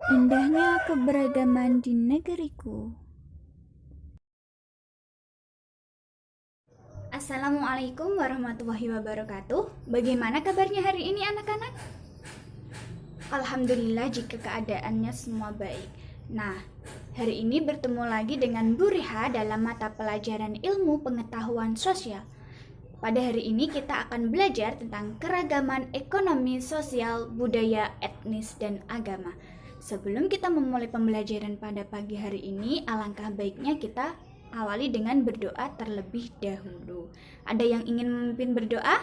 Indahnya keberagaman di negeriku. Assalamualaikum warahmatullahi wabarakatuh. Bagaimana kabarnya hari ini anak-anak? Alhamdulillah jika keadaannya semua baik. Nah, hari ini bertemu lagi dengan Bu Riha dalam mata pelajaran ilmu pengetahuan sosial. Pada hari ini kita akan belajar tentang keragaman ekonomi, sosial, budaya, etnis, dan agama. Sebelum kita memulai pembelajaran pada pagi hari ini, alangkah baiknya kita awali dengan berdoa terlebih dahulu. Ada yang ingin memimpin berdoa?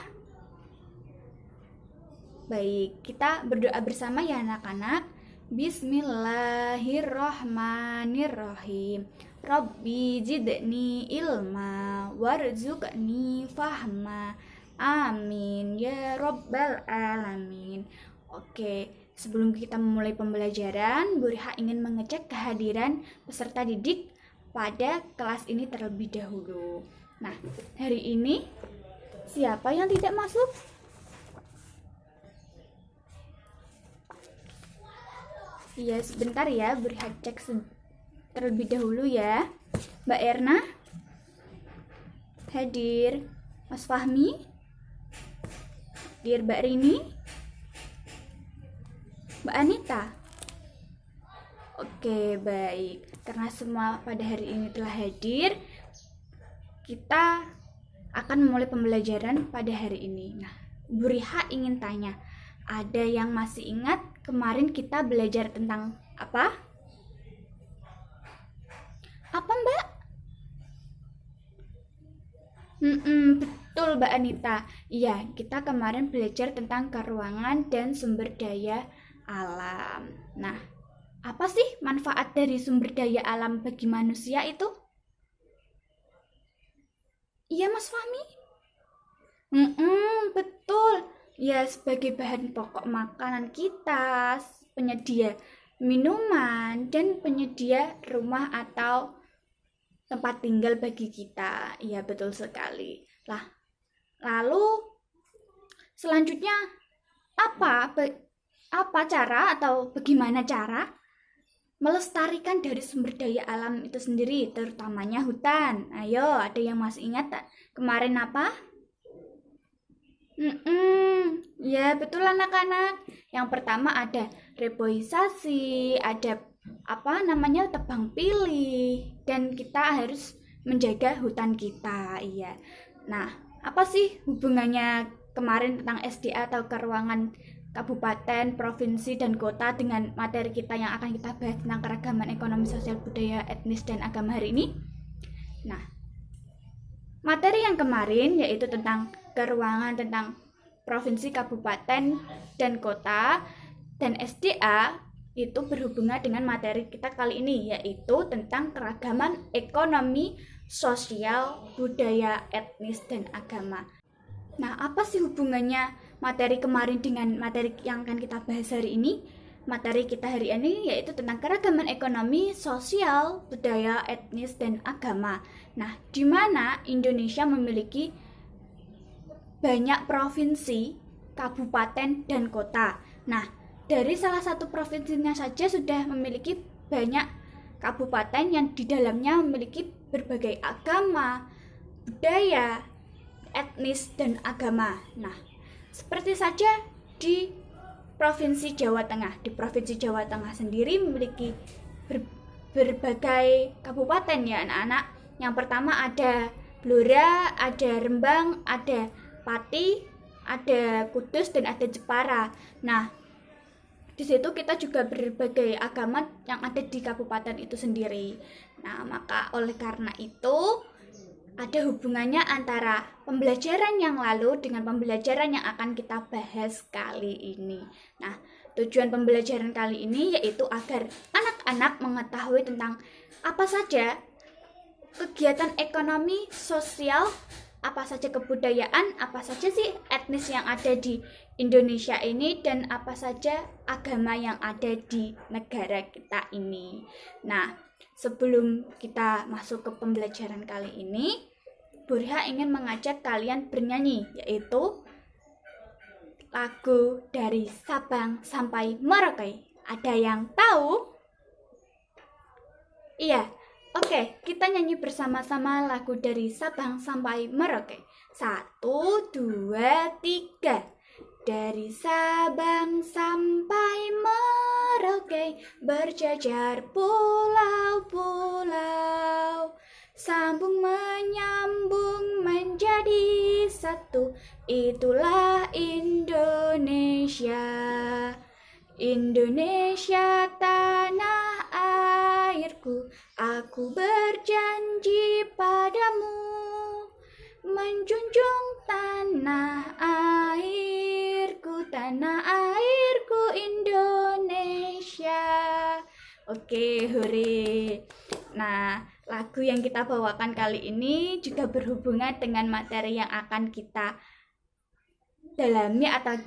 Baik, kita berdoa bersama ya anak-anak. Bismillahirrahmanirrahim. Rabbi zidni ilma warzuqni fahma. Amin ya rabbal alamin. Oke, sebelum kita memulai pembelajaran, Bu Riha ingin mengecek kehadiran peserta didik pada kelas ini terlebih dahulu. Nah, hari ini siapa yang tidak masuk? Iya, sebentar ya, Bu Riha cek terlebih dahulu ya. Mbak Erna hadir. Mas Fahmi hadir. Mbak Rini, Mbak Anita. Oke, baik. Karena semua pada hari ini telah hadir, kita akan memulai pembelajaran pada hari ini. Nah, Bu Riha ingin tanya, ada yang masih ingat kemarin kita belajar tentang apa? Apa, Mbak? Betul, Mbak Anita. Iya, kita kemarin belajar tentang keruangan dan sumber daya alam. Nah, apa sih manfaat dari sumber daya alam bagi manusia itu? Iya, Mas Fahmi? Betul. Ya, sebagai bahan pokok makanan kita, penyedia minuman, dan penyedia rumah atau tempat tinggal bagi kita. Iya, betul sekali. Lalu selanjutnya apa cara atau bagaimana cara melestarikan dari sumber daya alam itu sendiri, terutamanya hutan? Ayo, ada yang masih ingat tak? Kemarin apa? Ya, betul anak-anak. Yang pertama ada reboisasi, ada tebang pilih, dan kita harus menjaga hutan kita. Iya. Nah, apa sih hubungannya kemarin tentang SDA atau keruangan kabupaten, provinsi, dan kota dengan materi kita yang akan kita bahas tentang keragaman ekonomi, sosial, budaya, etnis, dan agama hari ini? Nah, materi yang kemarin yaitu tentang keruangan, tentang provinsi, kabupaten, dan kota, dan SDA itu berhubungan dengan materi kita kali ini, yaitu tentang keragaman ekonomi, sosial, budaya, etnis, dan agama. Nah, apa sih hubungannya materi kemarin dengan materi yang akan kita bahas hari ini? Materi kita hari ini yaitu tentang keragaman ekonomi, sosial, budaya, etnis, dan agama. Nah, di mana Indonesia memiliki banyak provinsi, kabupaten, dan kota. Nah, dari salah satu provinsinya saja sudah memiliki banyak kabupaten yang di dalamnya memiliki berbagai agama, budaya, etnis, dan agama. Nah, seperti saja di Provinsi Jawa Tengah. Di Provinsi Jawa Tengah sendiri memiliki berbagai kabupaten ya anak-anak. Yang pertama ada Blora, ada Rembang, ada Pati, ada Kudus, dan ada Jepara. Nah, di situ kita juga berbagai agama yang ada di kabupaten itu sendiri. Nah, maka oleh karena itu ada hubungannya antara pembelajaran yang lalu dengan pembelajaran yang akan kita bahas kali ini. Nah, tujuan pembelajaran kali ini yaitu agar anak-anak mengetahui tentang apa saja kegiatan ekonomi, sosial, apa saja kebudayaan, apa saja sih etnis yang ada di Indonesia ini, dan apa saja agama yang ada di negara kita ini. Nah, sebelum kita masuk ke pembelajaran kali ini, Bu Riha ingin mengajak kalian bernyanyi, yaitu lagu dari Sabang sampai Merauke. Ada yang tahu? Iya, oke, kita nyanyi bersama-sama lagu dari Sabang sampai Merauke. 1, 2, 3. Dari Sabang sampai Merauke, berjajar pulau-pulau, sambung menyambung menjadi satu, itulah Indonesia. Indonesia tanah airku, aku berjanji padamu, menjunjung tanah airku Indonesia. Oke, hore. Nah, lagu yang kita bawakan kali ini juga berhubungan dengan materi yang akan kita dalami atau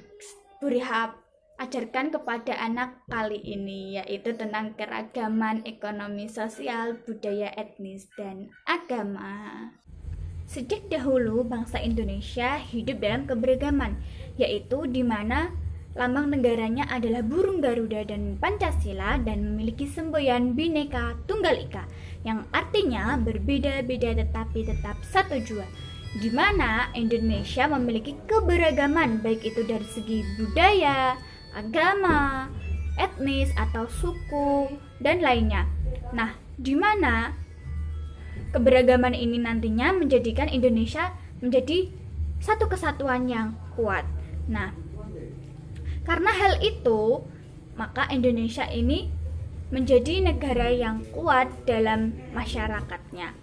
berihab ajarkan kepada anak kali ini, yaitu tentang keragaman ekonomi, sosial, budaya, etnis, dan agama. Sejak dahulu bangsa Indonesia hidup dalam keberagaman, yaitu di mana lambang negaranya adalah burung Garuda dan Pancasila, dan memiliki semboyan Bhinneka Tunggal Ika yang artinya berbeda-beda tetapi tetap satu jua, di mana Indonesia memiliki keberagaman baik itu dari segi budaya, agama, etnis atau suku dan lainnya. Nah, di mana keberagaman ini nantinya menjadikan Indonesia menjadi satu kesatuan yang kuat. Nah, karena hal itu, maka Indonesia ini menjadi negara yang kuat dalam masyarakatnya.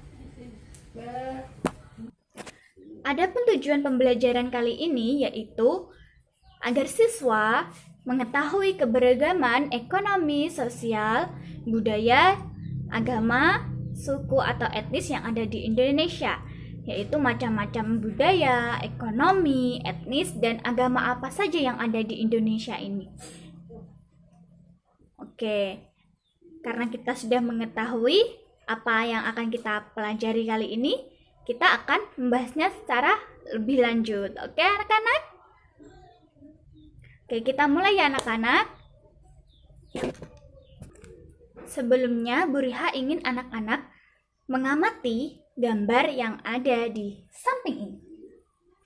Adapun tujuan pembelajaran kali ini yaitu agar siswa mengetahui keberagaman ekonomi, sosial, budaya, agama, suku atau etnis yang ada di Indonesia, yaitu macam-macam budaya, ekonomi, etnis, dan agama apa saja yang ada di Indonesia ini. Oke, karena kita sudah mengetahui apa yang akan kita pelajari kali ini, kita akan membahasnya secara lebih lanjut. Oke, anak-anak? Oke, kita mulai ya anak-anak. Sebelumnya, Bu Riha ingin anak-anak mengamati gambar yang ada di samping ini.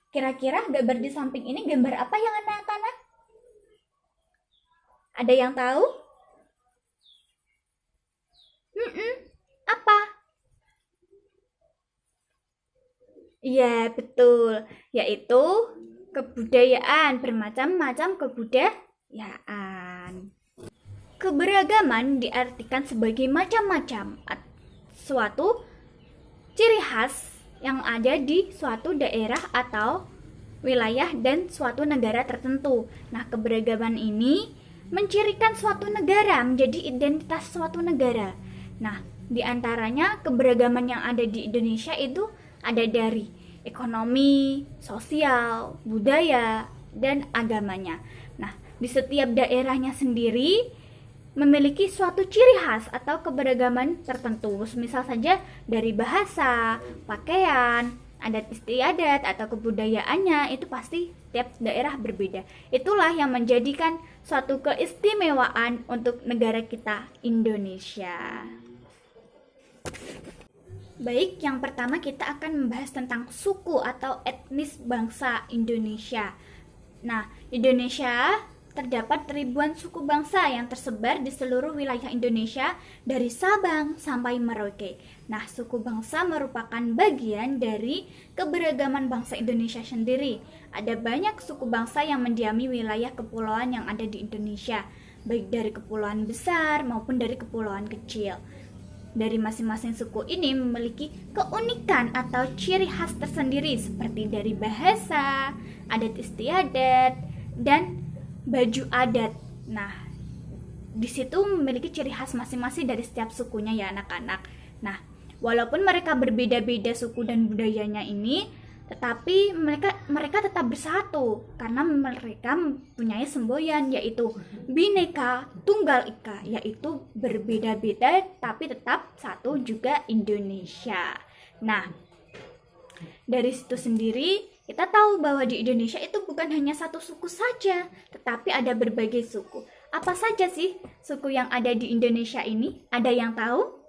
Kira-kira gambar di samping ini gambar apa yang anak-anak? Ada yang tahu? Apa? Iya, betul. Yaitu kebudayaan, bermacam-macam kebudayaan. Keberagaman diartikan sebagai macam-macam suatu ciri khas yang ada di suatu daerah atau wilayah dan suatu negara tertentu. Nah, keberagaman ini mencirikan suatu negara, menjadi identitas suatu negara. Nah, di antaranya keberagaman yang ada di Indonesia itu ada dari ekonomi, sosial, budaya, dan agamanya. Nah, di setiap daerahnya sendiri memiliki suatu ciri khas atau keberagaman tertentu. Misal saja dari bahasa, pakaian, adat istiadat atau kebudayaannya itu pasti tiap daerah berbeda. Itulah yang menjadikan suatu keistimewaan untuk negara kita Indonesia. Baik, yang pertama kita akan membahas tentang suku atau etnis bangsa Indonesia. Nah, Indonesia terdapat ribuan suku bangsa yang tersebar di seluruh wilayah Indonesia dari Sabang sampai Merauke. Nah, suku bangsa merupakan bagian dari keberagaman bangsa Indonesia sendiri. Ada banyak suku bangsa yang mendiami wilayah kepulauan yang ada di Indonesia, baik dari kepulauan besar maupun dari kepulauan kecil. Dari masing-masing suku ini memiliki keunikan atau ciri khas tersendiri seperti dari bahasa, adat istiadat, dan baju adat. Nah, di situ memiliki ciri khas masing-masing dari setiap sukunya ya anak-anak. Nah, walaupun mereka berbeda-beda suku dan budayanya ini, tetapi mereka tetap bersatu karena mereka mempunyai semboyan yaitu Bhinneka Tunggal Ika, yaitu berbeda-beda tapi tetap satu juga Indonesia. Nah, dari situ sendiri kita tahu bahwa di Indonesia itu bukan hanya satu suku saja, tetapi ada berbagai suku. Apa saja sih suku yang ada di Indonesia ini? Ada yang tahu?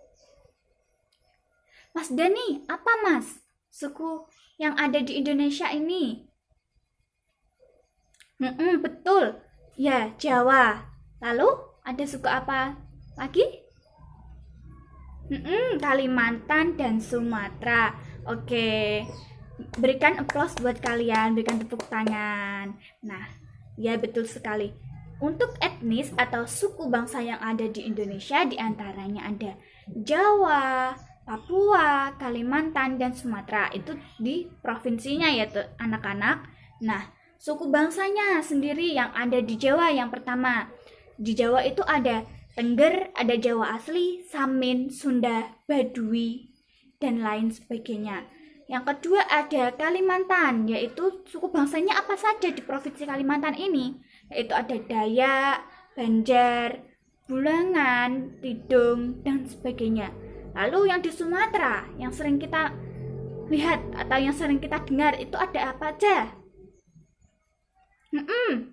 Mas Dani, apa Mas? Suku yang ada di Indonesia ini? Betul. Ya, Jawa. Lalu ada suku apa lagi? Kalimantan dan Sumatera. Oke. Berikan applause buat kalian, berikan tepuk tangan. Nah, ya betul sekali. Untuk etnis atau suku bangsa yang ada di Indonesia diantaranya ada Jawa, Papua, Kalimantan, dan Sumatera. Itu di provinsinya ya anak-anak. Nah, suku bangsanya sendiri yang ada di Jawa yang pertama. Di Jawa itu ada Tengger, ada Jawa asli, Samin, Sunda, Baduy, dan lain sebagainya. Yang kedua ada Kalimantan, yaitu suku bangsanya apa saja di provinsi Kalimantan ini, yaitu ada Dayak, Banjar, Bulangan, Tidung, dan sebagainya. Lalu yang di Sumatera, yang sering kita lihat atau yang sering kita dengar itu ada apa aja?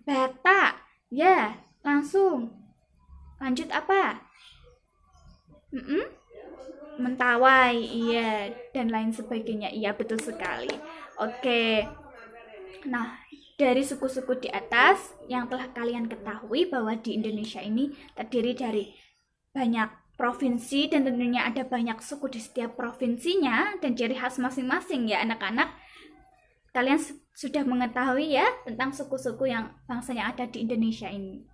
Batak. Ya, langsung. Lanjut apa? Mentawai, iya, dan lain sebagainya. Iya, betul sekali. Oke. Nah, dari suku-suku di atas yang telah kalian ketahui bahwa di Indonesia ini terdiri dari banyak provinsi dan tentunya ada banyak suku di setiap provinsinya dan ciri khas masing-masing ya anak-anak. Kalian sudah mengetahui ya tentang suku-suku yang bangsanya ada di Indonesia ini.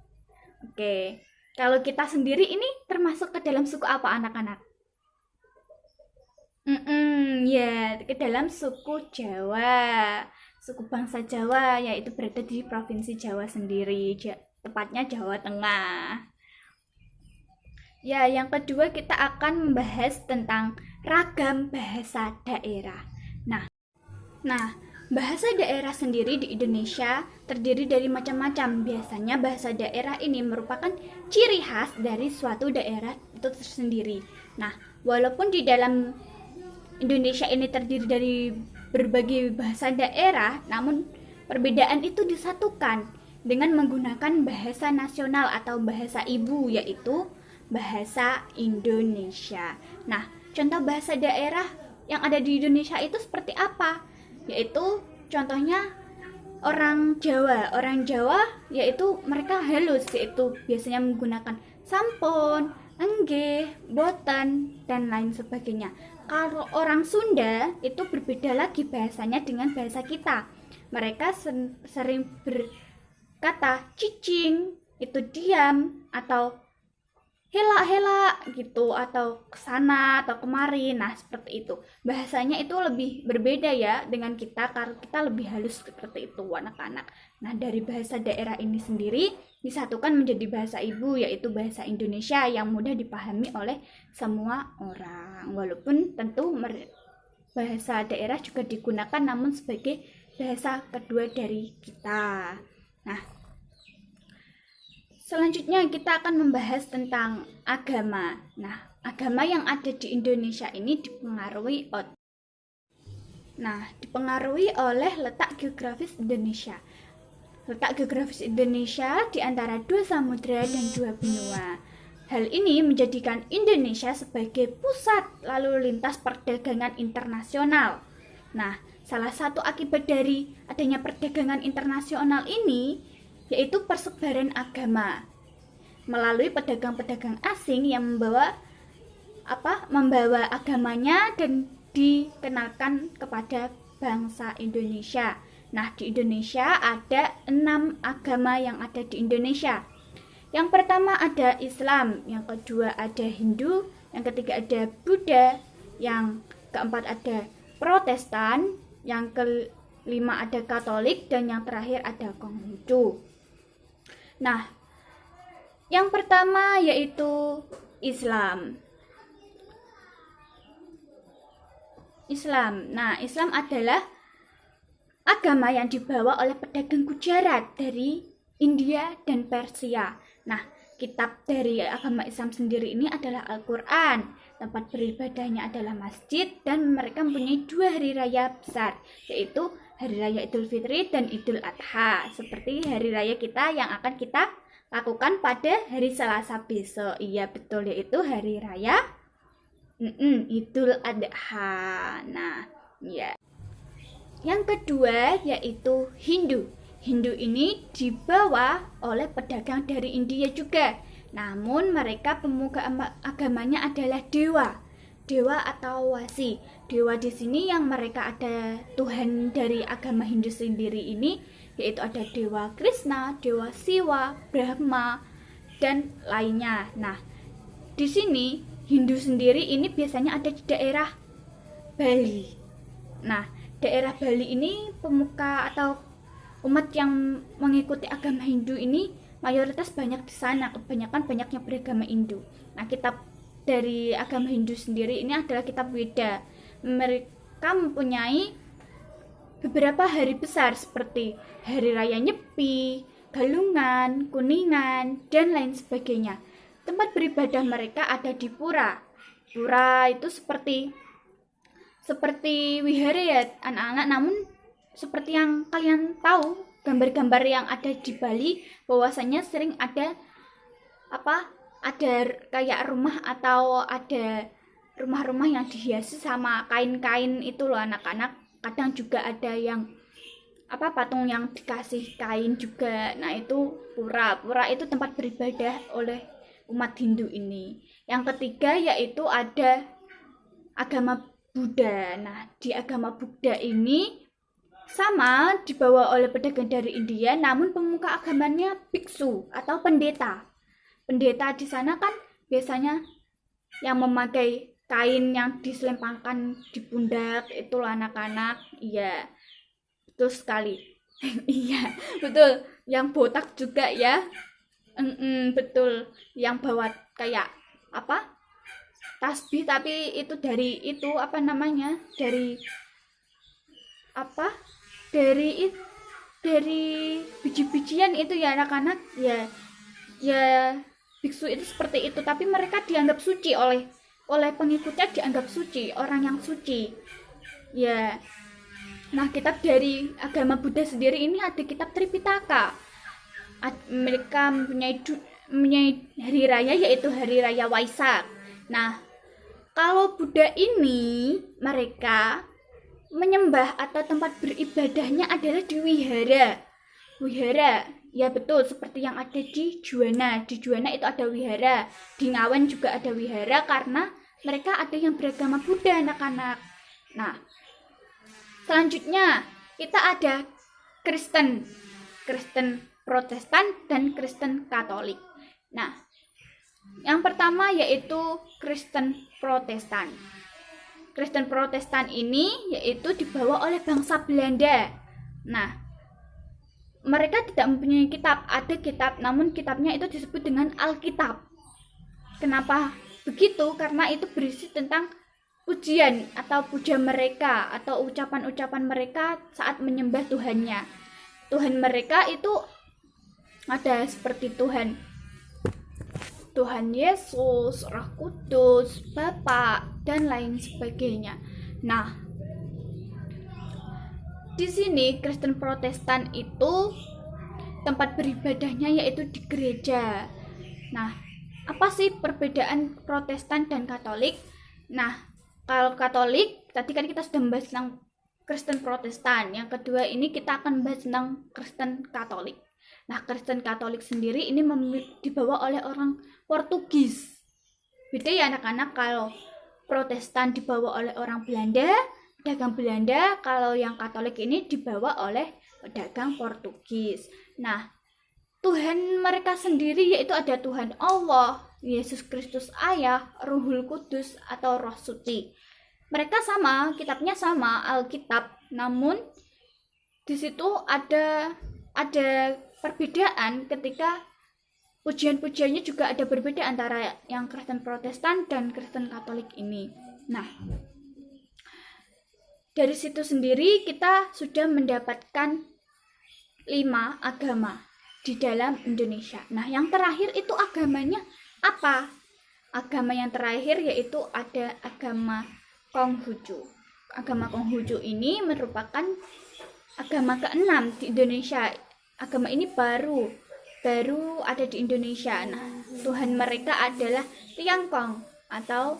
Oke. Kalau kita sendiri ini termasuk ke dalam suku apa anak-anak? Ya, ke dalam suku Jawa, suku bangsa Jawa, yaitu berada di provinsi Jawa sendiri, tepatnya Jawa Tengah. Ya, yang kedua kita akan membahas tentang ragam bahasa daerah. Nah, bahasa daerah sendiri di Indonesia terdiri dari macam-macam. Biasanya bahasa daerah ini merupakan ciri khas dari suatu daerah itu tersendiri. Nah, walaupun di dalam Indonesia ini terdiri dari berbagai bahasa daerah, namun perbedaan itu disatukan dengan menggunakan bahasa nasional atau bahasa ibu, yaitu bahasa Indonesia. Nah, contoh bahasa daerah yang ada di Indonesia itu seperti apa? Yaitu contohnya orang Jawa. Orang Jawa yaitu mereka halus, yaitu biasanya menggunakan sampun, enggih, boten, dan lain sebagainya. Kalau orang Sunda itu berbeda lagi bahasanya dengan bahasa kita. Mereka sering berkata cicing, itu diam, atau hela-hela gitu, atau kesana atau kemari. Nah, seperti itu. Bahasanya itu lebih berbeda ya dengan kita karena kita lebih halus seperti itu anak-anak. Nah, dari bahasa daerah ini sendiri disatukan menjadi bahasa ibu, yaitu bahasa Indonesia yang mudah dipahami oleh semua orang. Walaupun tentu bahasa daerah juga digunakan namun sebagai bahasa kedua dari kita. Nah, selanjutnya kita akan membahas tentang agama. Nah, agama yang ada di Indonesia ini dipengaruhi oleh letak geografis Indonesia. Letak geografis Indonesia di antara 2 samudera dan 2 benua. Hal ini menjadikan Indonesia sebagai pusat lalu lintas perdagangan internasional. Nah, salah satu akibat dari adanya perdagangan internasional ini yaitu persebaran agama melalui pedagang-pedagang asing yang membawa agamanya dan dikenalkan kepada bangsa Indonesia. Nah, di Indonesia ada 6 agama yang ada di Indonesia. Yang pertama ada Islam, yang kedua ada Hindu, yang ketiga ada Buddha, yang keempat ada Protestan, yang kelima ada Katolik, dan yang terakhir ada Konghucu. Nah, yang pertama yaitu Islam. Nah, Islam adalah agama yang dibawa oleh pedagang Gujarat dari India dan Persia. Nah, kitab dari agama Islam sendiri ini adalah Al-Quran. Tempat beribadahnya adalah masjid dan mereka mempunyai 2 hari raya besar, yaitu Hari Raya Idul Fitri dan Idul Adha. Seperti hari raya kita yang akan kita lakukan pada hari Selasa besok. Iya betul, yaitu hari raya Idul Adha. Nah, ya. Yang kedua yaitu Hindu. Hindu ini dibawa oleh pedagang dari India juga. Namun mereka pemuka agamanya adalah dewa atau wasi. Dewa di sini yang mereka ada Tuhan dari agama Hindu sendiri ini, yaitu ada Dewa Krishna, Dewa Siwa, Brahma, dan lainnya. Nah, di sini Hindu sendiri ini biasanya ada di daerah Bali. Nah, daerah Bali ini pemuka atau umat yang mengikuti agama Hindu ini mayoritas banyak di sana, kebanyakan banyaknya beragama Hindu. Nah, kitab dari agama Hindu sendiri ini adalah kitab Weda. Mereka mempunyai beberapa hari besar seperti Hari Raya Nyepi, Galungan, Kuningan, dan lain sebagainya. Tempat beribadah mereka ada di pura. Pura itu seperti wihara ya anak-anak, namun seperti yang kalian tahu, gambar-gambar yang ada di Bali bahwasanya sering ada kayak rumah atau ada rumah-rumah yang dihiasi sama kain-kain itu loh anak-anak. Kadang juga ada yang patung yang dikasih kain juga. Nah, itu pura itu tempat beribadah oleh umat Hindu ini. Yang ketiga yaitu ada agama Buddha. Nah, di agama Buddha ini sama dibawa oleh pedagang dari India, namun pemuka agamanya biksu atau pendeta. Pendeta di sana kan biasanya yang memakai kain yang diselempangkan di pundak, itulah anak-anak. Iya, betul sekali. Iya, betul. Yang botak juga ya. Betul. Yang bawa kayak tasbih, tapi itu dari dari biji-bijian itu ya anak-anak. Ya biksu itu seperti itu, tapi mereka dianggap suci oleh pengikutnya, dianggap suci, orang yang suci. Ya. Nah, kitab dari agama Buddha sendiri ini ada kitab Tripitaka. Mereka mempunyai hari raya yaitu hari raya Waisak. Nah, kalau Buddha ini mereka menyembah atau tempat beribadahnya adalah di wihara. Wihara, ya betul, seperti yang ada di Juwana. Di Juwana itu ada wihara. Di Ngawen juga ada wihara karena mereka ada yang beragama Buddha, anak-anak. Nah, selanjutnya kita ada Kristen Protestan dan Kristen Katolik. Nah, yang pertama yaitu Kristen Protestan. Kristen Protestan ini yaitu dibawa oleh bangsa Belanda. Nah, mereka tidak mempunyai kitab, ada kitab, namun kitabnya itu disebut dengan Alkitab. Kenapa begitu? Karena itu berisi tentang pujian atau puja mereka atau ucapan-ucapan mereka saat menyembah Tuhannya. Tuhan mereka itu ada seperti Tuhan Yesus, Roh Kudus, Bapa, dan lain sebagainya. Nah, di sini Kristen Protestan itu tempat beribadahnya yaitu di gereja. Nah, apa sih perbedaan Protestan dan Katolik? Nah, kalau Katolik tadi kan kita sudah membahas tentang Kristen Protestan. Yang kedua ini kita akan bahas tentang Kristen Katolik. Nah, Kristen Katolik sendiri ini dibawa oleh orang Portugis. Beda ya anak-anak, kalau Protestan dibawa oleh orang Belanda, pedagang Belanda. Kalau yang Katolik ini dibawa oleh pedagang Portugis. Nah, Tuhan mereka sendiri yaitu ada Tuhan Allah, Yesus Kristus Ayah, Ruhul Kudus atau Roh Suci. Mereka sama, kitabnya sama, Alkitab. Namun di situ ada perbedaan ketika pujian-pujiannya juga ada berbeda antara yang Kristen Protestan dan Kristen Katolik ini. Nah, dari situ sendiri kita sudah mendapatkan 5 agama di dalam Indonesia. Nah, yang terakhir itu agamanya apa? Agama yang terakhir yaitu ada agama Konghucu. Agama Konghucu ini merupakan agama ke-6 di Indonesia. Agama ini baru baru ada di Indonesia. Nah, Tuhan mereka adalah Tiangkong atau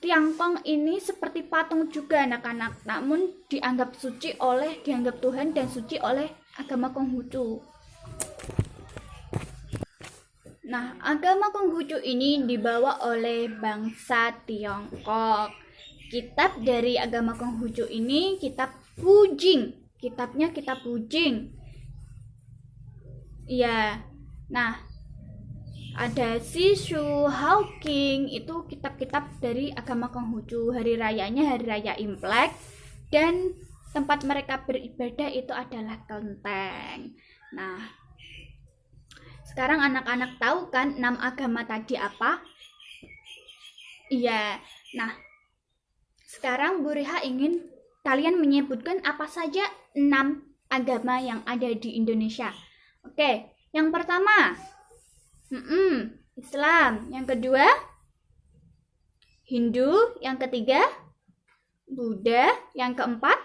Tiangkong ini seperti patung juga anak-anak, namun dianggap Tuhan dan suci oleh agama Konghucu. Nah, agama Konghucu ini dibawa oleh bangsa Tiongkok. Kitab dari agama Konghucu ini kitab Pujing. Kitabnya kitab Pujing. Ya. Nah, ada Shishu, Hawking, itu kitab-kitab dari agama Konghucu. Hari rayanya hari raya Imlek dan tempat mereka beribadah itu adalah kelenteng. Nah, sekarang anak-anak tahu kan 6 agama tadi apa? Iya. Nah, sekarang Bu Riha ingin kalian menyebutkan apa saja 6 agama yang ada di Indonesia. Oke, yang pertama Islam, yang kedua Hindu, yang ketiga Buddha, yang keempat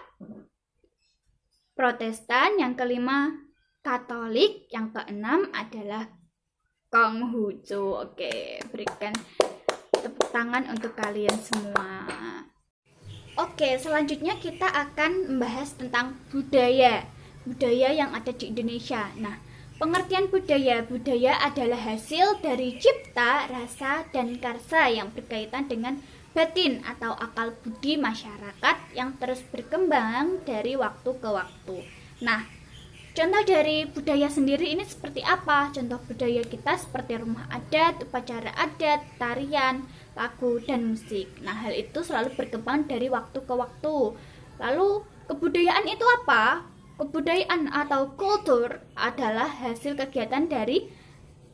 Protestan, yang kelima Katolik, yang keenam adalah Konghucu. Oke, berikan tepuk tangan untuk kalian semua. Oke, selanjutnya kita akan membahas tentang budaya yang ada di Indonesia. Nah, pengertian budaya adalah hasil dari cipta, rasa, dan karsa yang berkaitan dengan batin atau akal budi masyarakat yang terus berkembang dari waktu ke waktu. Nah, contoh dari budaya sendiri ini seperti apa? Contoh budaya kita seperti rumah adat, upacara adat, tarian, lagu, dan musik. Nah, hal itu selalu berkembang dari waktu ke waktu. Lalu, kebudayaan itu apa? Kebudayaan atau kultur adalah hasil kegiatan dari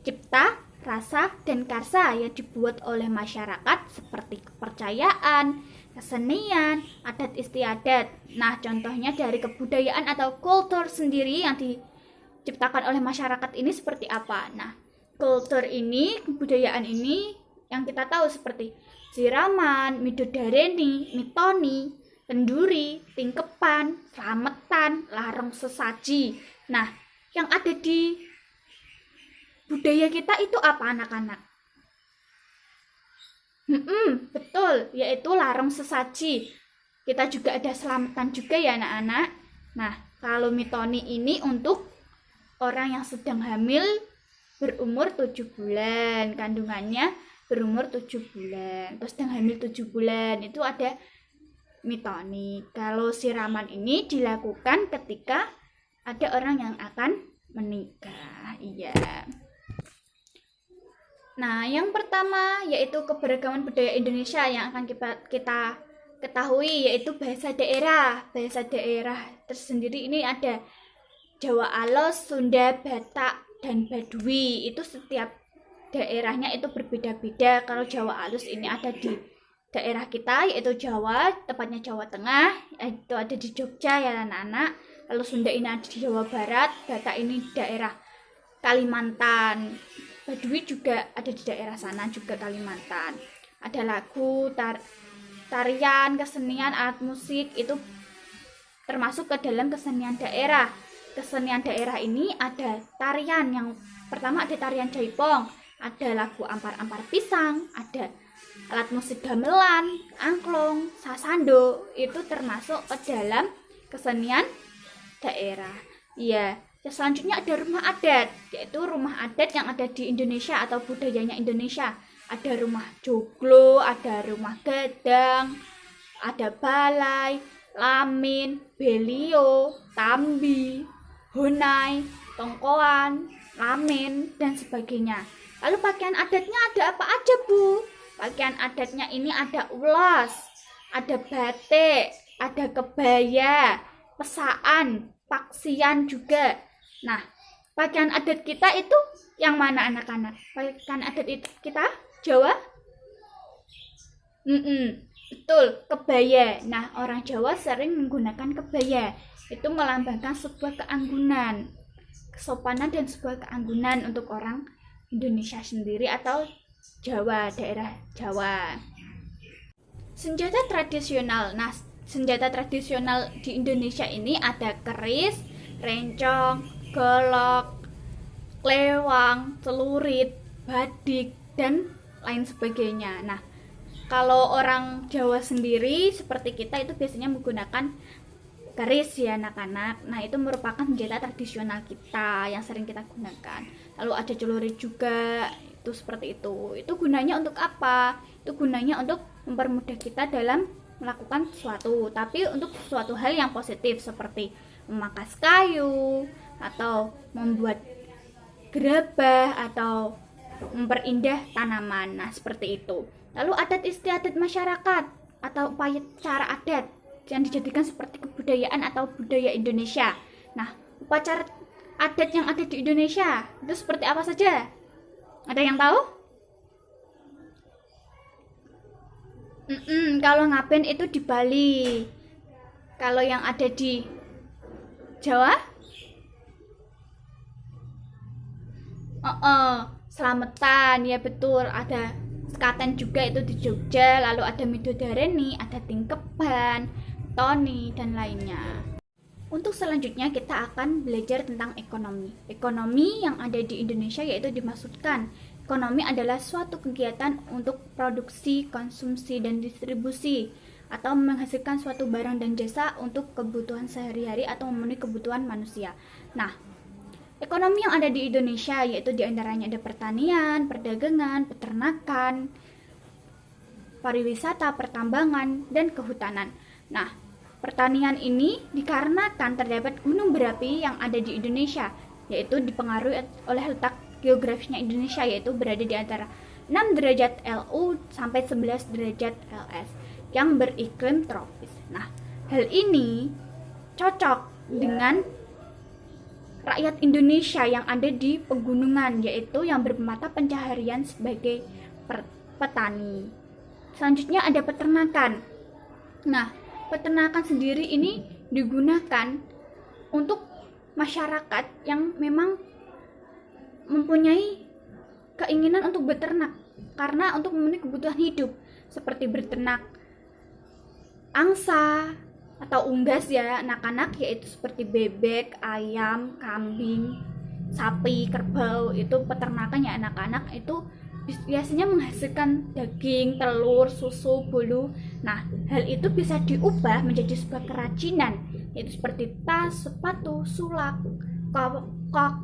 cipta, rasa, dan karsa yang dibuat oleh masyarakat seperti kepercayaan, kesenian, adat istiadat. Nah, contohnya dari kebudayaan atau kultur sendiri yang diciptakan oleh masyarakat ini seperti apa? Nah, kultur ini, kebudayaan ini yang kita tahu seperti siraman, midodareni, mitoni, kenduri, tingkepan, slametan, larong sesaji. Nah, yang ada di budaya kita itu apa anak-anak? Betul, yaitu larong sesaji. Kita juga ada selamatan juga ya anak-anak. Nah, kalau mitoni ini untuk orang yang sedang hamil berumur 7 bulan, kandungannya berumur 7 bulan, terus sedang hamil 7 bulan, itu ada mitoni. Kalau siraman ini dilakukan ketika ada orang yang akan menikah. Iya. Nah, yang pertama yaitu keberagaman budaya Indonesia yang akan kita ketahui, yaitu bahasa daerah. Bahasa daerah tersendiri ini ada Jawa Alos, Sunda, Batak, dan Baduy. Itu setiap daerahnya itu berbeda-beda. Kalau Jawa Alus ini ada di daerah kita, yaitu Jawa, tepatnya Jawa Tengah, itu ada di Jogja ya anak-anak. Lalu Sunda ini ada di Jawa Barat, Batak ini di daerah Kalimantan, Baduy juga ada di daerah sana juga Kalimantan. Ada lagu, tarian, kesenian, alat musik, itu termasuk ke dalam kesenian daerah. Kesenian daerah ini ada tarian, yang pertama ada tarian jaipong, ada lagu ampar-ampar pisang, ada alat musik gamelan, angklung, sasando, itu termasuk ke dalam kesenian daerah. Iya, selanjutnya ada rumah adat, yaitu rumah adat yang ada di Indonesia atau budayanya Indonesia. Ada rumah joglo, ada rumah gadang, ada balai, lamin, belio, tambi, honai, tongkoan, lamin, dan sebagainya. Lalu pakaian adatnya ada apa aja, Bu? Pakaian adatnya ini ada ulos, ada batik, ada kebaya, pesaan, paksian juga. Nah, pakaian adat kita itu yang mana anak-anak? Pakaian adat itu kita Jawa? Betul, kebaya. Nah, orang Jawa sering menggunakan kebaya. Itu melambangkan sebuah keanggunan, kesopanan, dan sebuah keanggunan untuk orang Indonesia sendiri atau Jawa, daerah Jawa. Senjata tradisional. Nah, senjata tradisional di Indonesia ini ada keris, rencong, golok, klewang, celurit, badik, dan lain sebagainya. Nah, kalau orang Jawa sendiri seperti kita itu biasanya menggunakan keris ya anak-anak. Nah, itu merupakan senjata tradisional kita yang sering kita gunakan. Lalu ada celurit juga, itu seperti itu. Itu gunanya untuk apa? Itu gunanya untuk mempermudah kita dalam melakukan sesuatu, tapi untuk suatu hal yang positif seperti memakas kayu atau membuat gerabah atau memperindah tanaman. Nah, seperti itu. Lalu adat istiadat masyarakat atau upacara adat yang dijadikan seperti kebudayaan atau budaya Indonesia. Nah, upacara adat yang ada di Indonesia itu seperti apa saja? Ada yang tahu? Kalau ngaben itu di Bali. Kalau yang ada di Jawa? Selamatan, ya betul. Ada sekaten juga itu di Jogja. Lalu ada midodareni, ada tingkeban, toni, dan lainnya. Untuk selanjutnya kita akan belajar tentang ekonomi. Ekonomi yang ada di Indonesia yaitu dimaksudkan ekonomi adalah suatu kegiatan untuk produksi, konsumsi, dan distribusi atau menghasilkan suatu barang dan jasa untuk kebutuhan sehari-hari atau memenuhi kebutuhan manusia. Nah, ekonomi yang ada di Indonesia yaitu diantaranya ada pertanian, perdagangan, peternakan, pariwisata, pertambangan, dan kehutanan. Nah, pertanian ini dikarenakan terdapat gunung berapi yang ada di Indonesia, yaitu dipengaruhi oleh letak geografisnya Indonesia, yaitu berada di antara 6 derajat LU sampai 11 derajat LS yang beriklim tropis. Nah, hal ini cocok dengan rakyat Indonesia yang ada di pegunungan, yaitu yang bermata pencaharian sebagai petani. Selanjutnya ada peternakan. Nah, peternakan sendiri ini digunakan untuk masyarakat yang memang mempunyai keinginan untuk beternak karena untuk memenuhi kebutuhan hidup seperti beternak angsa atau unggas ya anak-anak, yaitu seperti bebek, ayam, kambing, sapi, kerbau. Itu peternakan ya anak-anak, itu biasanya menghasilkan daging, telur, susu, bulu. Nah, hal itu bisa diubah menjadi sebuah kerajinan, yaitu seperti tas, sepatu, sulap, kok,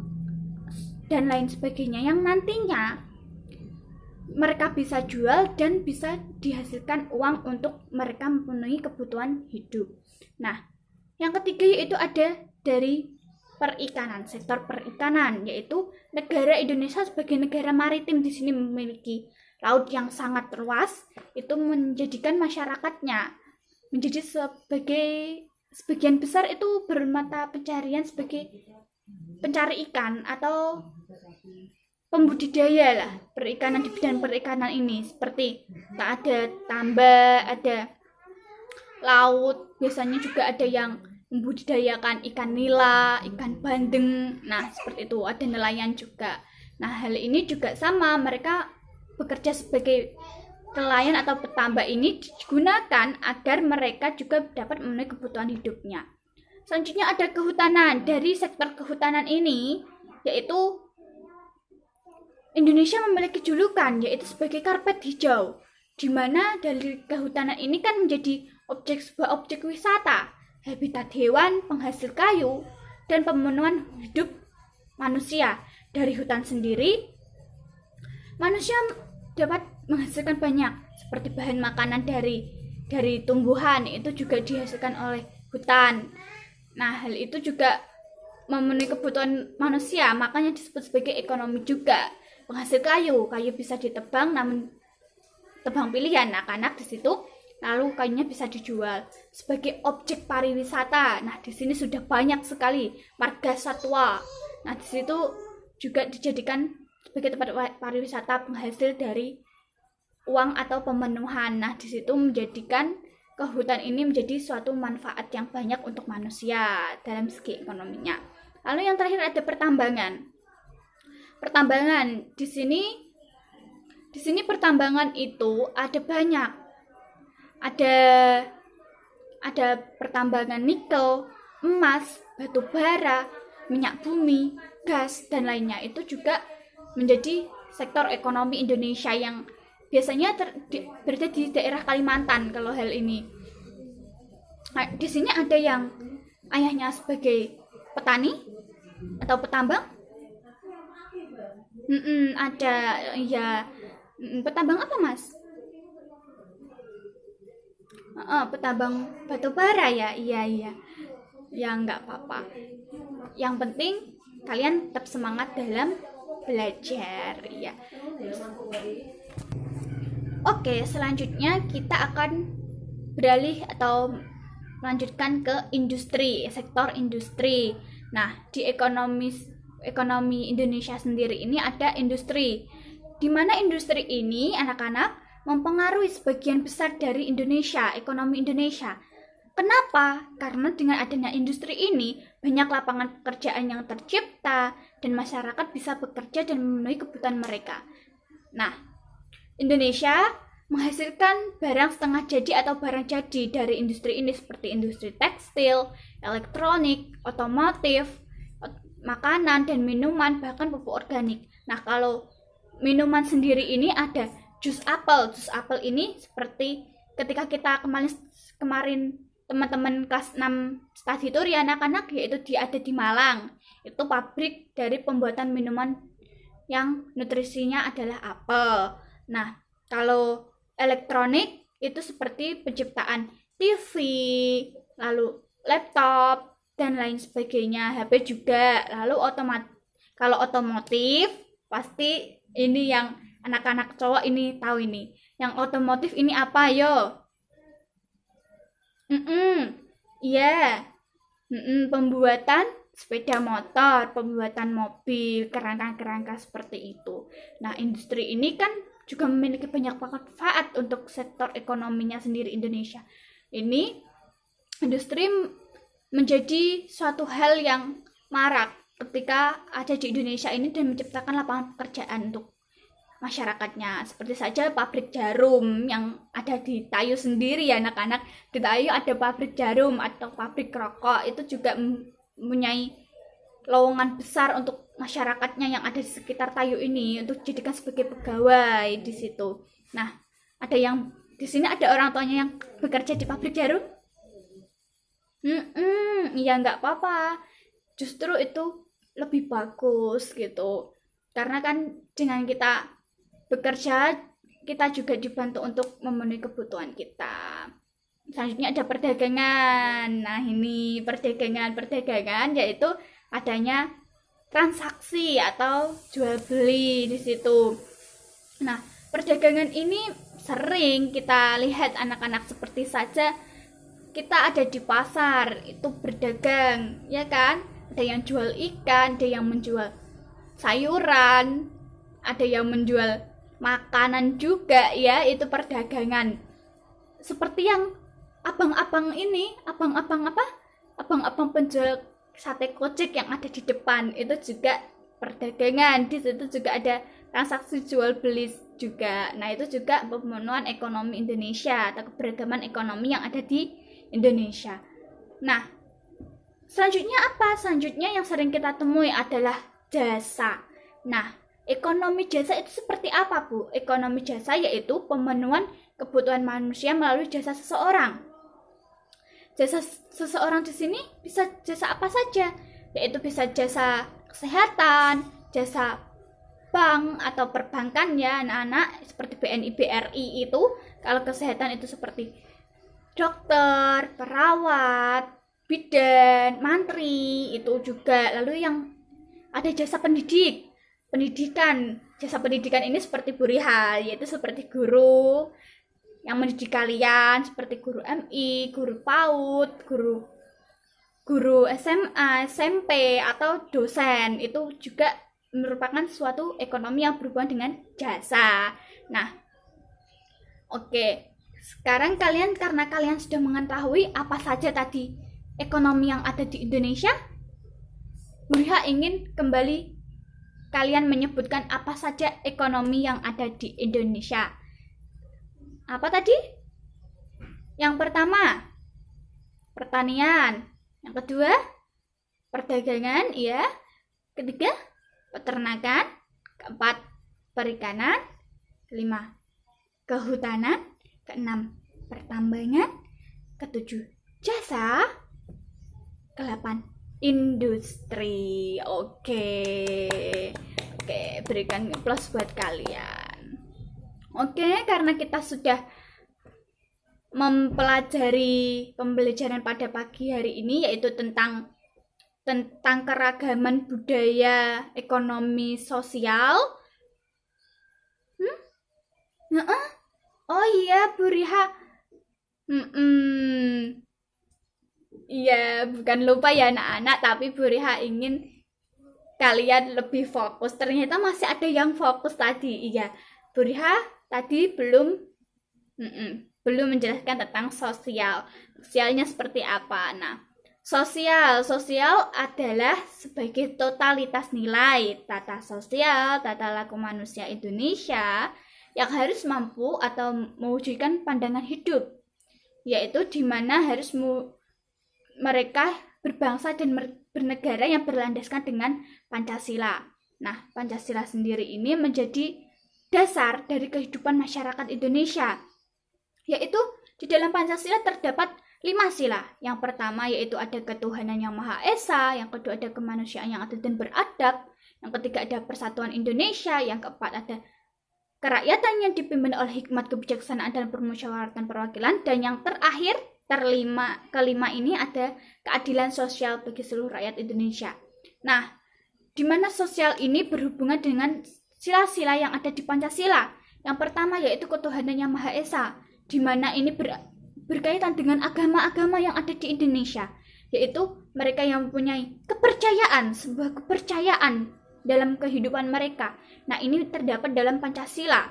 dan lain sebagainya yang nantinya mereka bisa jual dan bisa dihasilkan uang untuk mereka memenuhi kebutuhan hidup. Nah, yang ketiga yaitu ada dari perikanan, sektor perikanan, yaitu negara Indonesia sebagai negara maritim di sini memiliki laut yang sangat luas, itu menjadikan masyarakatnya menjadi sebagian besar itu bermata pencarian sebagai pencari ikan atau pembudidaya lah perikanan di bidang perikanan ini, seperti ada tambak, ada laut, biasanya juga ada yang membudidayakan ikan nila, ikan bandeng. Nah, seperti itu, ada nelayan juga. Nah, hal ini juga sama, mereka bekerja sebagai nelayan atau petambak ini digunakan agar mereka juga dapat memenuhi kebutuhan hidupnya. Selanjutnya ada kehutanan. Dari sektor kehutanan ini, yaitu Indonesia memiliki julukan yaitu sebagai karpet hijau, di mana dari kehutanan ini kan menjadi sebuah objek wisata, habitat hewan, penghasil kayu, dan pemenuhan hidup manusia. Dari hutan sendiri, manusia dapat menghasilkan banyak, seperti bahan makanan dari tumbuhan, itu juga dihasilkan oleh hutan. Nah, hal itu juga memenuhi kebutuhan manusia, makanya disebut sebagai ekonomi juga. Penghasil kayu bisa ditebang, namun tebang pilihan anak-anak di situ, lalu kayunya bisa dijual sebagai objek pariwisata. Nah, di sini sudah banyak sekali marga satwa. Nah, di situ juga dijadikan sebagai tempat pariwisata penghasil dari uang atau pemenuhan. Nah, di situ menjadikan kehutan ini menjadi suatu manfaat yang banyak untuk manusia dalam segi ekonominya. Lalu yang terakhir ada pertambangan. Pertambangan di sini pertambangan itu ada banyak. Ada pertambangan nikel, emas, batu bara, minyak bumi, gas, dan lainnya. Itu juga menjadi sektor ekonomi Indonesia yang biasanya berada di daerah Kalimantan kalau hal ini. Nah, di sini ada yang ayahnya sebagai petani atau petambang. Ada ya. Petambang apa, Mas? Petambang batu bara ya. Iya. Ya nggak apa-apa. Yang penting kalian tetap semangat dalam belajar ya. Oke, selanjutnya kita akan beralih atau melanjutkan ke industri, sektor industri. Nah, di ekonomi Indonesia sendiri ini ada industri. Di mana industri ini anak-anak mempengaruhi sebagian besar dari Indonesia, ekonomi Indonesia. Kenapa? Karena dengan adanya industri ini, banyak lapangan pekerjaan yang tercipta dan masyarakat bisa bekerja dan memenuhi kebutuhan mereka. Nah, Indonesia menghasilkan barang setengah jadi atau barang jadi dari industri ini seperti industri tekstil, elektronik, otomotif, makanan dan minuman, bahkan pupuk organik. Nah, kalau minuman sendiri ini ada jus apel. Jus apel ini seperti ketika kita kemarin teman-teman kelas 6 studi tour ya anak-anak, yaitu ada di Malang. Itu pabrik dari pembuatan minuman yang nutrisinya adalah apel. Nah, kalau elektronik itu seperti penciptaan TV, lalu laptop dan lain sebagainya, HP juga. Lalu kalau otomotif pasti ini yang anak-anak cowok ini tahu ini. Yang otomotif ini apa yo? Iya. Pembuatan sepeda motor, pembuatan mobil, kerangka-kerangka seperti itu. Nah, industri ini kan juga memiliki banyak manfaat untuk sektor ekonominya sendiri Indonesia. Ini industri menjadi suatu hal yang marak ketika ada di Indonesia ini dan menciptakan lapangan pekerjaan untuk masyarakatnya. Seperti saja pabrik jarum yang ada di Tayu sendiri ya anak-anak. Di Tayu ada pabrik jarum atau pabrik rokok, itu juga mempunyai lowongan besar untuk masyarakatnya yang ada di sekitar Tayu ini untuk dijadikan sebagai pegawai di situ. Nah, ada yang di sini ada orang tuanya yang bekerja di pabrik jarum? Ya nggak apa-apa. Justru itu lebih bagus gitu. Karena kan dengan kita bekerja, kita juga dibantu untuk memenuhi kebutuhan kita. Selanjutnya ada perdagangan. Nah, ini perdagangan yaitu adanya transaksi atau jual beli di situ. Nah, perdagangan ini sering kita lihat anak-anak seperti saja kita ada di pasar itu berdagang, ya kan? Ada yang jual ikan, ada yang menjual sayuran, ada yang menjual makanan juga ya, itu perdagangan. Seperti yang abang-abang ini, abang-abang penjual sate kocek yang ada di depan, itu juga perdagangan. Di situ juga ada transaksi jual beli juga. Nah, itu juga pemenuhan ekonomi Indonesia atau keberagaman ekonomi yang ada di Indonesia. Nah, selanjutnya apa? Selanjutnya yang sering kita temui adalah jasa. Nah, ekonomi jasa itu seperti apa, Bu? Ekonomi jasa yaitu pemenuhan kebutuhan manusia melalui jasa seseorang. Jasa seseorang di sini bisa jasa apa saja, yaitu bisa jasa kesehatan, jasa bank atau perbankan ya anak-anak, seperti BNI, BRI itu. Kalau kesehatan itu seperti dokter, perawat, bidan, mantri itu juga. Lalu yang ada jasa pendidikan. Jasa pendidikan ini seperti Bu Riha, yaitu seperti guru yang mendidik kalian, seperti guru MI, guru PAUD, guru SMA, SMP, atau dosen. Itu juga merupakan suatu ekonomi yang berhubungan dengan jasa. Nah, oke. Sekarang karena kalian sudah mengetahui apa saja tadi ekonomi yang ada di Indonesia, Bu Riha ingin kembali kalian menyebutkan apa saja ekonomi yang ada di Indonesia. Apa tadi? Yang pertama, pertanian. Yang kedua, perdagangan, ya. Ketiga, peternakan. Keempat, perikanan. Kelima, kehutanan. Keenam, pertambangan. Ketujuh, jasa. Kedelapan, industri. Oke, berikan plus buat kalian. Oke, karena kita sudah mempelajari pembelajaran pada pagi hari ini, yaitu tentang keragaman budaya, ekonomi, sosial. Oh iya, Bu Riha. Iya, bukan lupa ya anak-anak, tapi Bu Riha ingin kalian lebih fokus. Ternyata masih ada yang fokus tadi. Iya, Bu Riha tadi belum menjelaskan tentang sosial. Sosialnya seperti apa? Nah, sosial adalah sebagai totalitas nilai tata sosial, tata laku manusia Indonesia yang harus mampu atau mewujudkan pandangan hidup, yaitu di mana harus mereka berbangsa dan bernegara yang berlandaskan dengan Pancasila. Nah, Pancasila sendiri ini menjadi dasar dari kehidupan masyarakat Indonesia, yaitu di dalam Pancasila terdapat 5 sila. Yang pertama yaitu ada ketuhanan yang Maha Esa, yang kedua ada kemanusiaan yang adil dan beradab, yang ketiga ada persatuan Indonesia, yang keempat ada kerakyatan yang dipimpin oleh hikmat, kebijaksanaan, dan permusyawaratan perwakilan, dan yang terakhir kelima ini ada keadilan sosial bagi seluruh rakyat Indonesia. Nah, di mana sosial ini berhubungan dengan sila-sila yang ada di Pancasila. Yang pertama yaitu ketuhanan yang Maha Esa, di mana ini berkaitan dengan agama-agama yang ada di Indonesia, yaitu mereka yang mempunyai sebuah kepercayaan dalam kehidupan mereka. Nah, ini terdapat dalam Pancasila.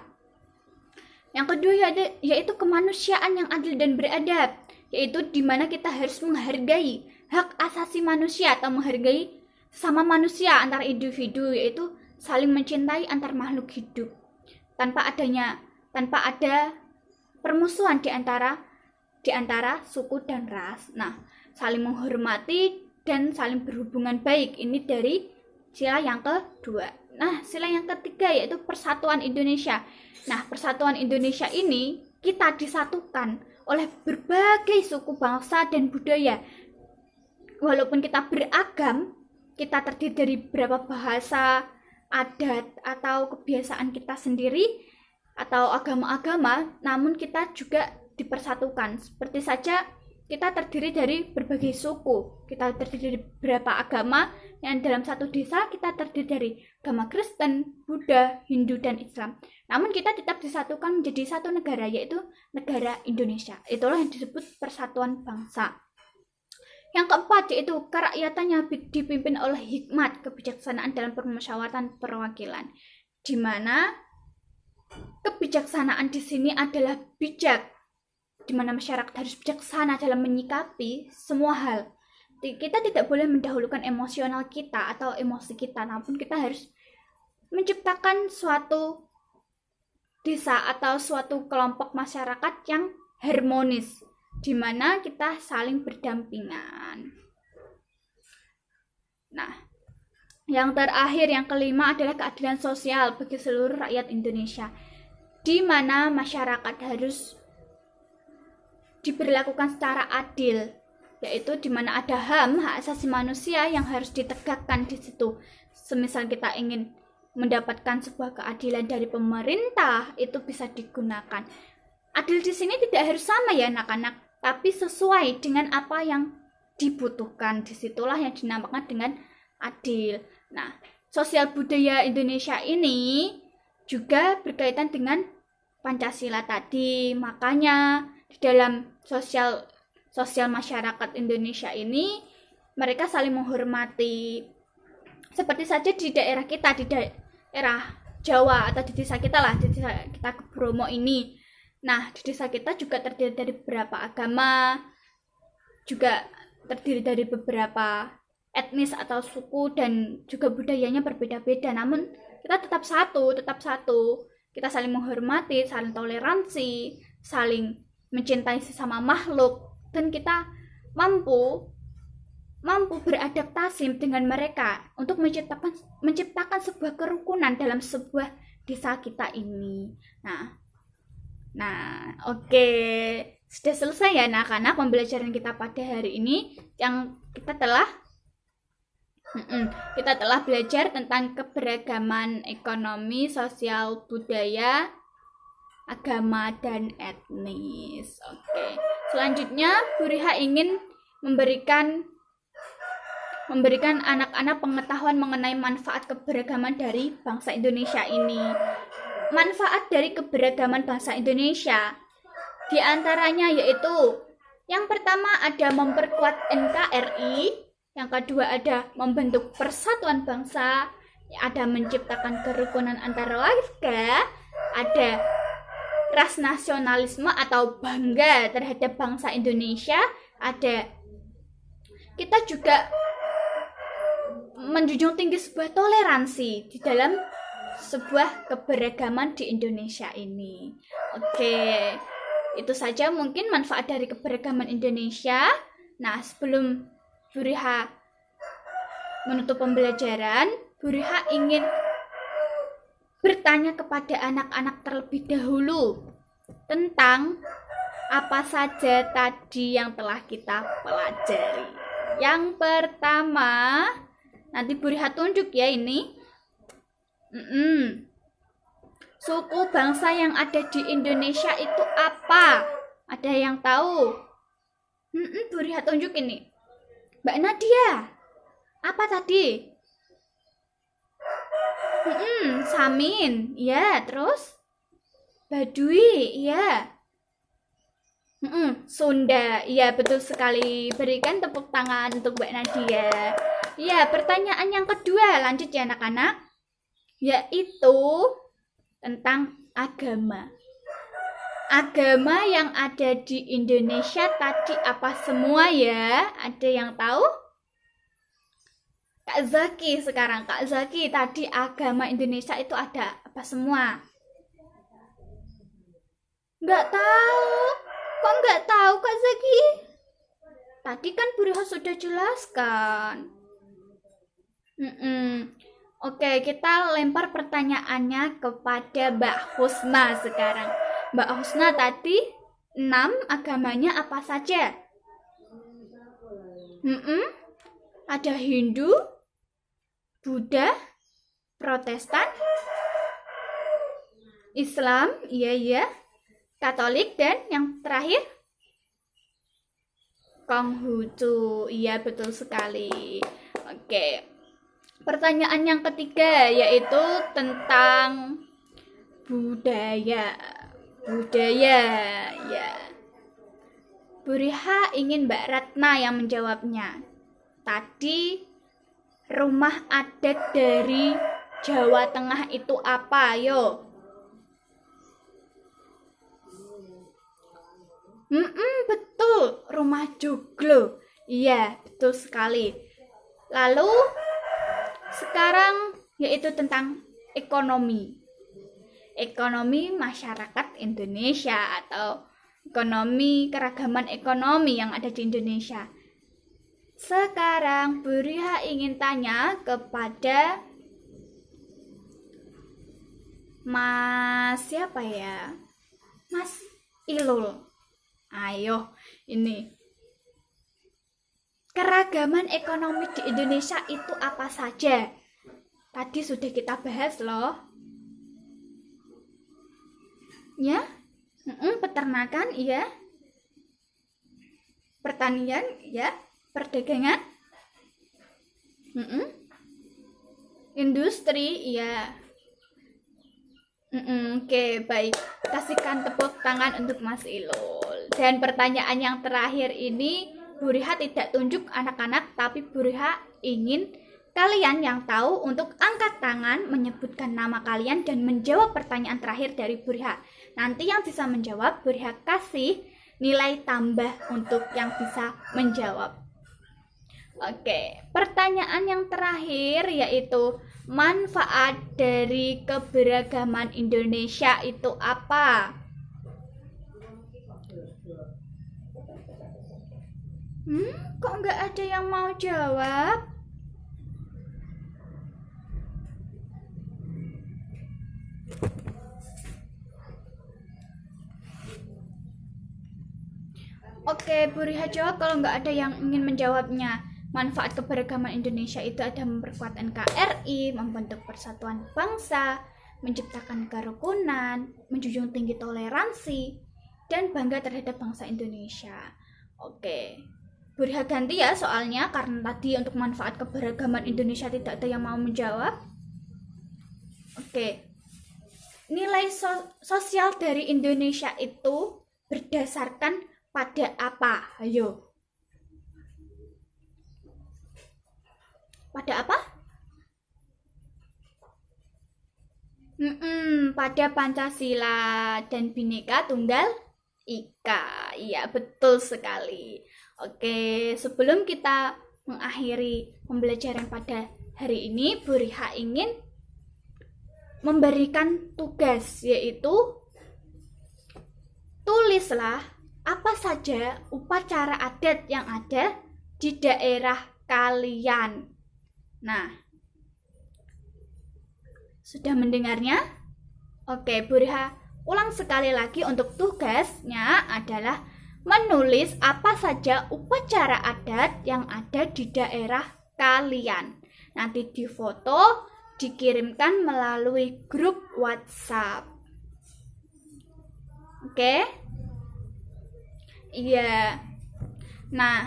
Yang kedua yaitu kemanusiaan yang adil dan beradab, yaitu di mana kita harus menghargai hak asasi manusia atau menghargai sama manusia antar individu, yaitu saling mencintai antar makhluk hidup tanpa ada permusuhan di antara suku dan ras. Nah, saling menghormati dan saling berhubungan baik. Ini dari sila yang kedua. Nah, sila yang ketiga yaitu persatuan Indonesia. Nah, persatuan Indonesia ini kita disatukan oleh berbagai suku bangsa dan budaya. Walaupun kita beragam, kita terdiri dari beberapa bahasa, adat, atau kebiasaan kita sendiri, atau agama-agama, namun kita juga dipersatukan. Seperti saja kita terdiri dari berbagai suku, kita terdiri dari beberapa agama, yang dalam satu desa kita terdiri dari agama Kristen, Buddha, Hindu, dan Islam. Namun kita tetap disatukan menjadi satu negara, yaitu negara Indonesia. Itulah yang disebut persatuan bangsa. Yang keempat yaitu kerakyatan yang dipimpin oleh hikmat, kebijaksanaan dalam permusyawaratan perwakilan, di mana kebijaksanaan di sini adalah bijak, di mana masyarakat harus bijaksana dalam menyikapi semua hal. Kita tidak boleh mendahulukan emosional kita atau emosi kita, namun kita harus menciptakan suatu desa atau suatu kelompok masyarakat yang harmonis, di mana kita saling berdampingan. Nah, yang terakhir, yang kelima adalah keadilan sosial bagi seluruh rakyat Indonesia, di mana masyarakat harus diberlakukan secara adil, yaitu di mana ada HAM, hak asasi manusia, yang harus ditegakkan di situ. Semisal kita ingin mendapatkan sebuah keadilan dari pemerintah, itu bisa digunakan. Adil di sini tidak harus sama ya anak-anak, tapi sesuai dengan apa yang dibutuhkan. Disitulah yang dinamakan dengan adil. Nah, sosial budaya Indonesia ini juga berkaitan dengan Pancasila tadi. Makanya di dalam sosial masyarakat Indonesia ini mereka saling menghormati. Seperti saja di daerah kita, di daerah Jawa atau di desa kita lah, di desa kita ke Bromo ini. Nah, di desa kita juga terdiri dari beberapa agama, juga terdiri dari beberapa etnis atau suku, dan juga budayanya berbeda-beda. Namun kita tetap satu. Kita saling menghormati, saling toleransi, saling mencintai sesama makhluk, dan kita mampu mampu beradaptasi dengan mereka untuk menciptakan sebuah kerukunan dalam sebuah desa kita ini. Nah, oke. Sudah selesai ya anak-anak pembelajaran kita pada hari ini yang kita telah belajar tentang keberagaman ekonomi, sosial, budaya, agama, dan etnis. Oke. Selanjutnya, Bu Riha ingin memberikan anak-anak pengetahuan mengenai manfaat keberagaman dari bangsa Indonesia ini. Manfaat dari keberagaman bangsa Indonesia di antaranya yaitu yang pertama ada memperkuat NKRI, yang kedua ada membentuk persatuan bangsa, ada menciptakan kerukunan antar warga, ada ras nasionalisme atau bangga terhadap bangsa Indonesia, ada kita juga menjunjung tinggi sebuah toleransi di dalam sebuah keberagaman di Indonesia ini. Oke, itu saja mungkin manfaat dari keberagaman Indonesia. Nah, sebelum Bu Riha menutup pembelajaran, Bu Riha ingin bertanya kepada anak-anak terlebih dahulu tentang apa saja tadi yang telah kita pelajari. Yang pertama, nanti Bu Riha tunjuk ya ini. Suku bangsa yang ada di Indonesia itu apa? Ada yang tahu? Bu Riha tunjuk ini. Mbak Nadia, apa tadi? Samin, ya. Terus Baduy, ya. Sunda, ya betul sekali. Berikan tepuk tangan untuk Mbak Nadia. Ya, pertanyaan yang kedua, lanjut ya anak-anak. Yaitu tentang agama. Agama yang ada di Indonesia tadi apa semua ya? Ada yang tahu? Kak Zaki sekarang. Kak Zaki, tadi agama Indonesia itu ada apa semua? Nggak tahu. Kok nggak tahu Kak Zaki? Tadi kan Bu Riha sudah jelaskan. Oke, kita lempar pertanyaannya kepada Mbak Husna sekarang. Mbak Husna tadi 6 agamanya apa saja? Ada Hindu, Buddha, Protestan, Islam, iya, Katolik, dan yang terakhir Konghucu. Iya, betul sekali. Oke. Pertanyaan yang ketiga yaitu tentang budaya. Ya. Bu Riha ingin Mbak Ratna yang menjawabnya. Tadi rumah adat dari Jawa Tengah itu apa? Yo. Betul, rumah joglo. Iya, betul sekali. Lalu sekarang yaitu tentang ekonomi masyarakat Indonesia atau ekonomi, keragaman ekonomi yang ada di Indonesia. Sekarang Bu Riha ingin tanya kepada Mas siapa ya? Mas Ilul. Ayo, ini keragaman ekonomi di Indonesia itu apa saja? Tadi sudah kita bahas loh. Ya? Peternakan, iya. Pertanian, ya. Perdagangan. Industri, iya. Oke, baik. Kasihkan tepuk tangan untuk Mas Ilul. Dan pertanyaan yang terakhir ini Bu Riha tidak tunjuk anak-anak, tapi Bu Riha ingin kalian yang tahu untuk angkat tangan, menyebutkan nama kalian, dan menjawab pertanyaan terakhir dari Bu Riha. Nanti yang bisa menjawab, Bu Riha kasih nilai tambah untuk yang bisa menjawab. Oke, pertanyaan yang terakhir yaitu manfaat dari keberagaman Indonesia itu apa? Kok nggak ada yang mau jawab? Oke, Bu Riha jawab kalau nggak ada yang ingin menjawabnya. Manfaat keberagaman Indonesia itu ada memperkuat NKRI, membentuk persatuan bangsa, menciptakan kerukunan, menjunjung tinggi toleransi, dan bangga terhadap bangsa Indonesia. Oke, Bu Riha ganti ya soalnya karena tadi untuk manfaat keberagaman Indonesia tidak ada yang mau menjawab. Oke, nilai sosial dari Indonesia itu berdasarkan pada apa? Ayo. Pada apa? Pada Pancasila dan Bhinneka Tunggal Ika. Iya, betul sekali. Oke, sebelum kita mengakhiri pembelajaran pada hari ini, Bu Riha ingin memberikan tugas, yaitu tulislah apa saja upacara adat yang ada di daerah kalian. Nah, sudah mendengarnya? Oke, Bu Riha ulang sekali lagi untuk tugasnya adalah menulis apa saja upacara adat yang ada di daerah kalian. Nanti difoto, dikirimkan melalui grup WhatsApp. Oke? Iya. Nah,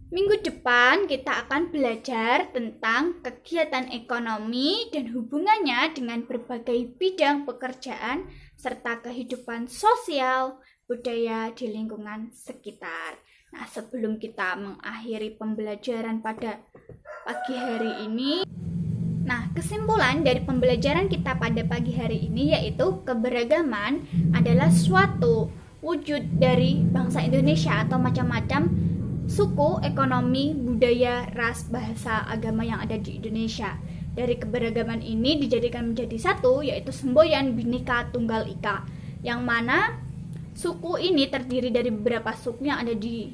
minggu depan kita akan belajar tentang kegiatan ekonomi dan hubungannya dengan berbagai bidang pekerjaan serta kehidupan sosial budaya di lingkungan sekitar. Nah, sebelum kita mengakhiri pembelajaran pada pagi hari ini, kesimpulan dari pembelajaran kita pada pagi hari ini yaitu keberagaman adalah suatu wujud dari bangsa Indonesia atau macam-macam suku, ekonomi, budaya, ras, bahasa, agama yang ada di Indonesia. Dari keberagaman ini dijadikan menjadi satu, yaitu semboyan Bhinneka Tunggal Ika, yang mana suku ini terdiri dari beberapa suku yang ada di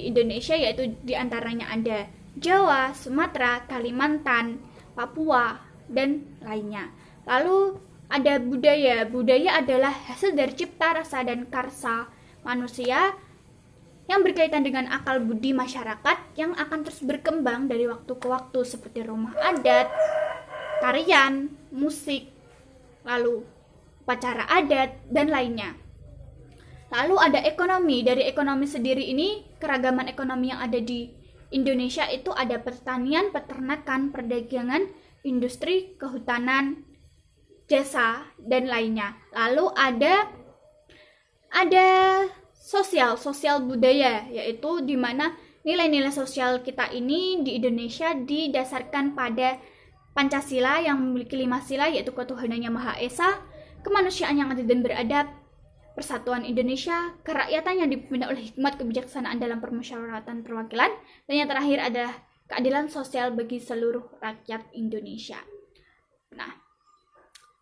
Indonesia, yaitu diantaranya ada Jawa, Sumatera, Kalimantan, Papua, dan lainnya. Lalu ada budaya. Budaya adalah hasil dari cipta, rasa, dan karsa manusia yang berkaitan dengan akal budi masyarakat yang akan terus berkembang dari waktu ke waktu seperti rumah adat, tarian, musik, lalu upacara adat, dan lainnya. Lalu ada ekonomi. Dari ekonomi sendiri ini, keragaman ekonomi yang ada di Indonesia itu ada pertanian, peternakan, perdagangan, industri, kehutanan, jasa, dan lainnya. Lalu ada sosial budaya, yaitu di mana nilai-nilai sosial kita ini di Indonesia didasarkan pada Pancasila yang memiliki 5 sila, yaitu ketuhanan yang Maha Esa, kemanusiaan yang adil dan beradab, persatuan Indonesia, kerakyatan yang dipimpin oleh hikmat kebijaksanaan dalam permusyawaratan perwakilan, dan yang terakhir adalah keadilan sosial bagi seluruh rakyat Indonesia. Nah,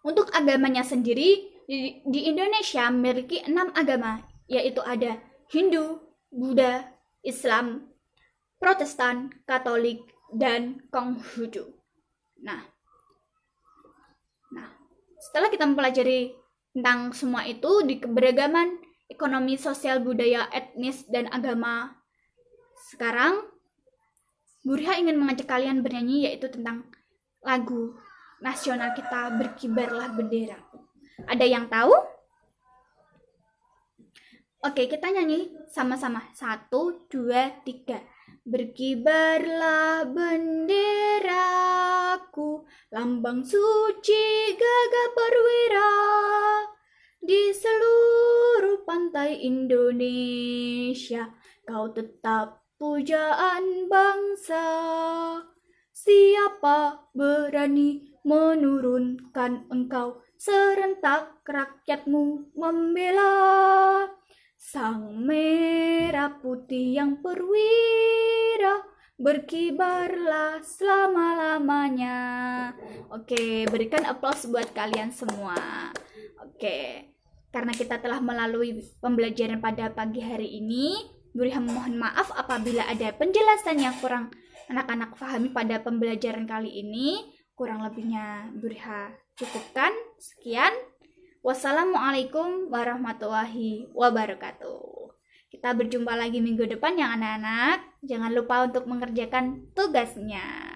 untuk agamanya sendiri, di Indonesia memiliki 6 agama, yaitu ada Hindu, Buddha, Islam, Protestan, Katolik, dan Konghucu. Nah, setelah kita mempelajari tentang semua itu di keberagaman ekonomi, sosial, budaya, etnis, dan agama, sekarang Bu Riha ingin mengajak kalian bernyanyi, yaitu tentang lagu nasional kita, Berkibarlah Bendera. Ada yang tahu? Oke, kita nyanyi sama-sama. 1, 2, 3. Berkibarlah benderaku, lambang suci gagah perwira, di seluruh pantai Indonesia, kau tetap pujaan bangsa. Siapa berani menurunkan engkau, serentak rakyatmu membela. Sang merah putih yang perwira, berkibarlah selama-lamanya. Oke, berikan aplaus buat kalian semua. Oke, Karena kita telah melalui pembelajaran pada pagi hari ini, Buriha mohon maaf apabila ada penjelasan yang kurang anak-anak pahami pada pembelajaran kali ini. Kurang lebihnya Buriha cukupkan. Sekian. Wassalamualaikum warahmatullahi wabarakatuh. Kita berjumpa lagi minggu depan ya anak-anak. Jangan lupa untuk mengerjakan tugasnya.